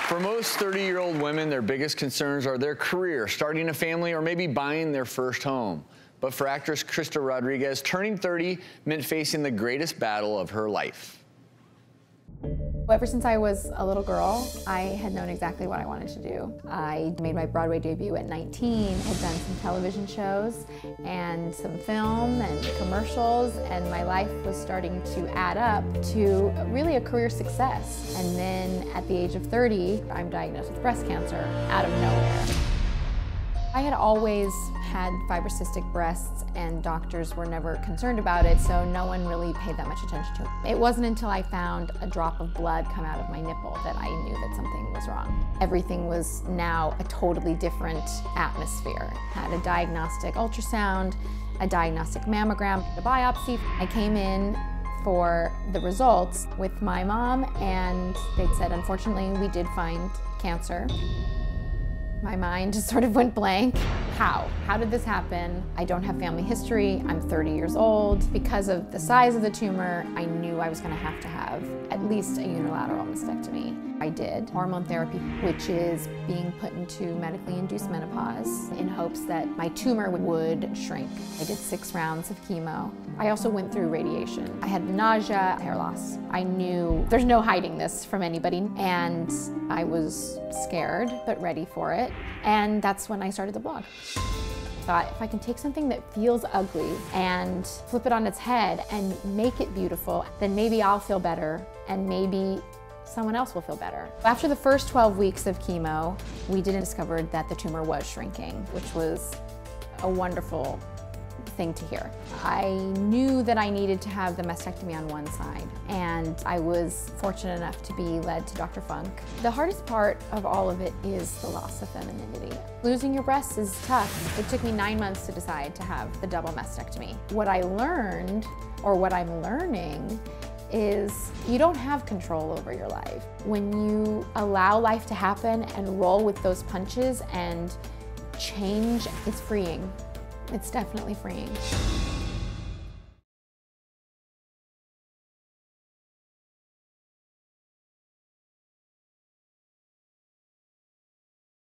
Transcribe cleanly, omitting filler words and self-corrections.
For most 30-year-old women, their biggest concerns are their career, starting a family, or maybe buying their first home. But for actress Krysta Rodriguez, turning 30 meant facing the greatest battle of her life. Ever since I was a little girl, I had known exactly what I wanted to do. I made my Broadway debut at 19, had done some television shows and some film and commercials, and my life was starting to add up to really a career success. And then at the age of 30, I'm diagnosed with breast cancer out of nowhere. I had always had fibrocystic breasts and doctors were never concerned about it, so no one really paid that much attention to it. It wasn't until I found a drop of blood come out of my nipple that I knew that something was wrong. Everything was now a totally different atmosphere. I had a diagnostic ultrasound, a diagnostic mammogram, a biopsy. I came in for the results with my mom and they said, unfortunately, we did find cancer. My mind just sort of went blank. How? How did this happen? I don't have family history. I'm 30 years old. Because of the size of the tumor, I knew I was going to have at least a unilateral mastectomy. I did hormone therapy, which is being put into medically induced menopause in hopes that my tumor would shrink. I did 6 rounds of chemo. I also went through radiation. I had nausea, hair loss. I knew there's no hiding this from anybody, and I was scared but ready for it. And that's when I started the blog. I thought, if I can take something that feels ugly and flip it on its head and make it beautiful, then maybe I'll feel better and maybe someone else will feel better. After the first 12 weeks of chemo, we discovered that the tumor was shrinking, which was a wonderful thing to hear. I knew that I needed to have the mastectomy on one side, and I was fortunate enough to be led to Dr. Funk. The hardest part of all of it is the loss of femininity. Losing your breasts is tough. It took me 9 months to decide to have the double mastectomy. What I learned, or what I'm learning, is you don't have control over your life. When you allow life to happen and roll with those punches and change, it's freeing. It's definitely freeing.